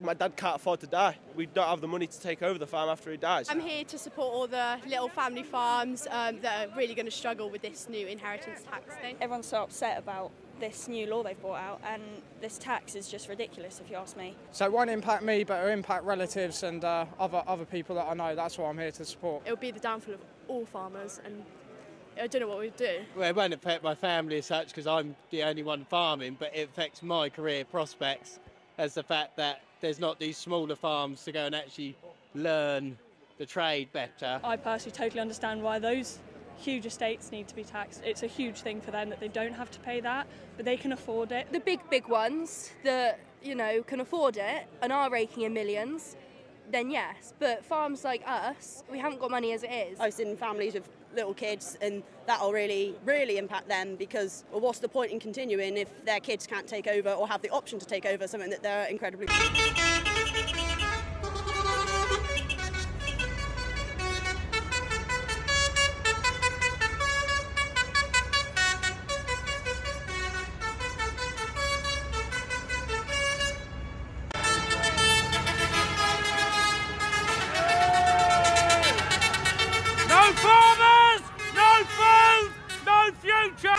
My dad can't afford to die. We don't have the money to take over the farm after he dies. I'm here to support all the little family farms that are really going to struggle with this new inheritance tax thing. Everyone's so upset about this new law they've brought out, and this tax is just ridiculous if you ask me. So it won't impact me, but it'll impact relatives and other people that I know. That's what I'm here to support. It'll be the downfall of all farmers, and I don't know what we'd do. Well, it won't affect my family as such because I'm the only one farming, but it affects my career prospects as the fact that there's not these smaller farms to go and actually learn the trade better. I personally totally understand why those huge estates need to be taxed. It's a huge thing for them that they don't have to pay that, but they can afford it. The big ones that, you know, can afford it and are raking in millions, then yes. But farms like us, we haven't got money as it is. I've seen families with little kids, and that'll really impact them because, well, what's the point in continuing if their kids can't take over or have the option to take over something that they're incredibly... No farmers, no food, no future!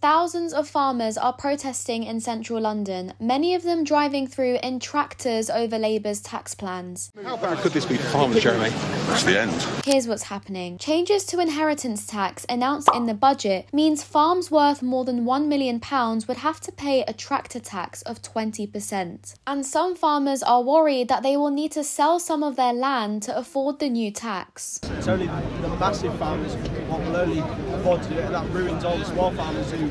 Thousands of farmers are protesting in central London, many of them driving through in tractors over Labour's tax plans. How bad could this be for farmers, Jeremy? That's the end. Here's what's happening. Changes to inheritance tax announced in the budget means farms worth more than £1 million would have to pay a tractor tax of 20%. And some farmers are worried that they will need to sell some of their land to afford the new tax. It's only the massive farmers what will only afford to do it, and that ruins all the small farmers who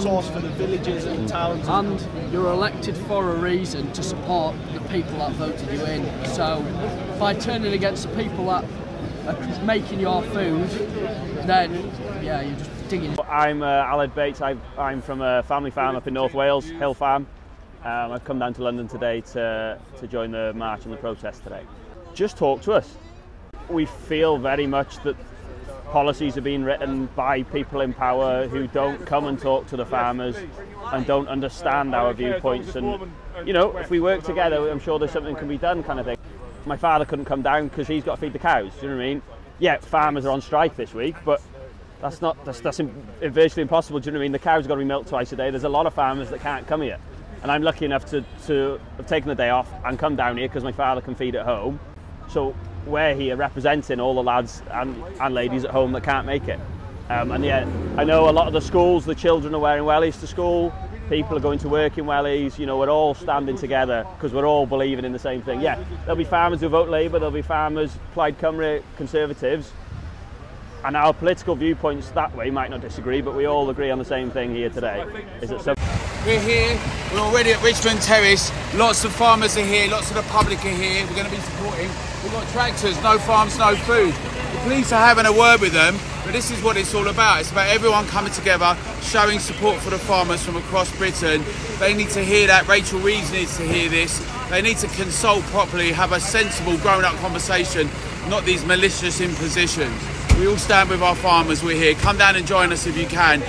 source for the villages and towns. And you're elected for a reason, to support the people that voted you in. So by turning against the people that are making your food, then yeah, you're just digging. I'm Aled Bates. I'm from a family farm up in North Wales, Hill Farm. I've come down to London today to join the march and the protest today. Just talk to us. We feel very much that policies are being written by people in power who don't come and talk to the farmers and don't understand our viewpoints. And, you know, if we work together, I'm sure there's something can be done, kind of thing. My father couldn't come down because he's got to feed the cows, do you know what I mean? Yeah, farmers are on strike this week, but that's virtually impossible, do you know what I mean? The cows have got to be milked twice a day. There's a lot of farmers that can't come here. And I'm lucky enough to have taken the day off and come down here because my father can feed at home. So we're here representing all the lads and ladies at home that can't make it. And yeah, I know a lot of the schools, the children are wearing wellies to school, people are going to work in wellies, you know, we're all standing together because we're all believing in the same thing. Yeah, there'll be farmers who vote Labour, there'll be farmers, Plaid Cymru, Conservatives, and our political viewpoints that way might not disagree, but we all agree on the same thing here today. We're here, we're already at Richmond Terrace, lots of farmers are here, lots of the public are here, we're going to be supporting. We've got tractors, no farms, no food. The police are having a word with them, but this is what it's all about. It's about everyone coming together, showing support for the farmers from across Britain. They need to hear that, Rachel Reeves needs to hear this. They need to consult properly, have a sensible, grown-up conversation, not these malicious impositions. We all stand with our farmers, we're here. Come down and join us if you can.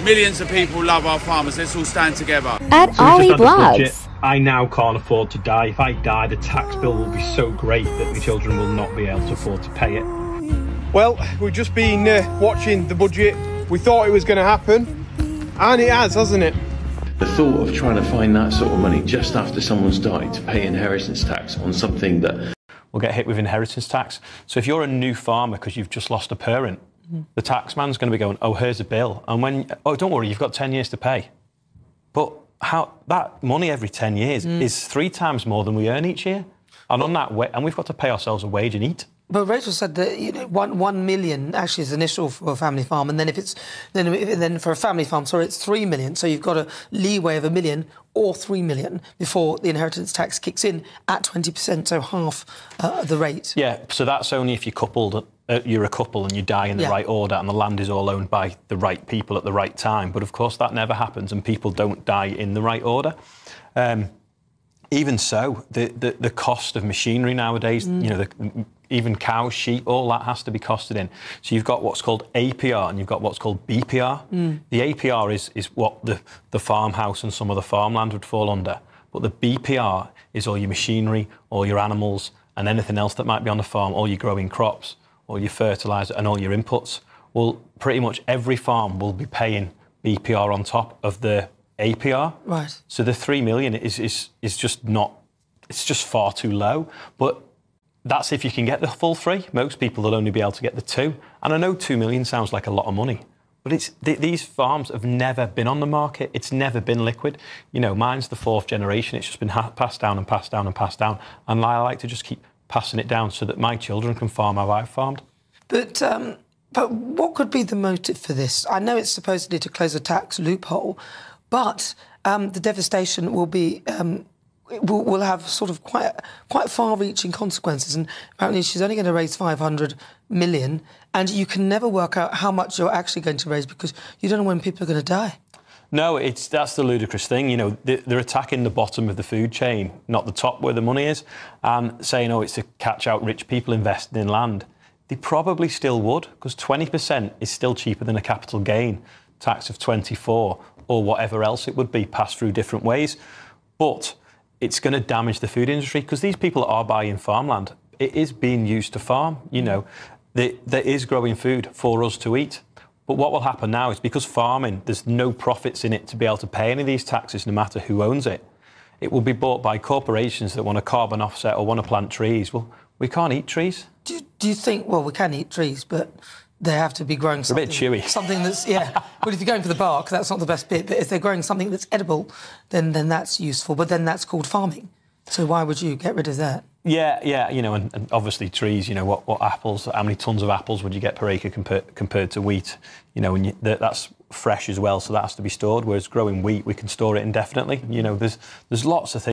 Millions of people love our farmers. Let's all stand together. At Ollie Blogs. I now can't afford to die. If I die, the tax bill will be so great that my children will not be able to afford to pay it. Well, we've just been watching the budget. We thought it was going to happen, and it has, hasn't it? The thought of trying to find that sort of money just after someone's died to pay inheritance tax on something that will get hit with inheritance tax. So if you're a new farmer because you've just lost a parent, the tax man's going to be going, oh, here's a bill. And when, oh, don't worry, you've got 10 years to pay. But how that money every 10 years is 3 times more than we earn each year. And on that, and we've got to pay ourselves a wage and eat. But Rachel said that 1 million actually is initial for a family farm, and then then for a family farm, it's 3 million. So you've got a leeway of 1 million or 3 million before the inheritance tax kicks in at 20%, so half the rate. Yeah, so that's only if you're coupled. You're a couple and you die in the right order, and the land is all owned by the right people at the right time. But of course, that never happens, and people don't die in the right order. Even so, the cost of machinery nowadays, even cows, sheep, all that has to be costed in. So you've got what's called APR and you've got what's called BPR. The APR is what the farmhouse and some of the farmland would fall under. But the BPR is all your machinery, all your animals, and anything else that might be on the farm, all your growing crops, all your fertiliser and all your inputs. Well, pretty much every farm will be paying BPR on top of the APR. Right. So the 3 million is just not, it's just far too low. But that's if you can get the full 3. Most people will only be able to get the 2. And I know 2 million sounds like a lot of money, but these farms have never been on the market. It's never been liquid. Mine's the 4th generation. It's just been passed down and passed down and passed down. And I like to just keep passing it down so that my children can farm how I've farmed. But what could be the motive for this? I know it's supposedly to close a tax loophole, but the devastation will be will have sort of quite far-reaching consequences. And apparently she's only going to raise 500 million, and you can never work out how much you're actually going to raise because you don't know when people are going to die. No, that's the ludicrous thing. They're attacking the bottom of the food chain, not the top where the money is, and saying, it's to catch out rich people investing in land. They probably still would, because 20% is still cheaper than a capital gain tax of 24 or whatever else it would be, passed through different ways. But it's going to damage the food industry because these people are buying farmland. It is being used to farm. There is growing food for us to eat. But what will happen now is because farming, there's no profits in it to be able to pay any of these taxes, no matter who owns it. It will be bought by corporations that want a carbon offset or want to plant trees. Well, we can't eat trees. Do you think, we can eat trees, but they have to be growing something... a bit chewy. Something that's, Well, if you're going for the bark, that's not the best bit. But if they're growing something that's edible, then that's useful. But then that's called farming. So why would you get rid of that? Yeah, and obviously trees, what apples, how many tons of apples would you get per acre compared to wheat? And that's fresh as well, so that has to be stored, whereas growing wheat, we can store it indefinitely. There's lots of things.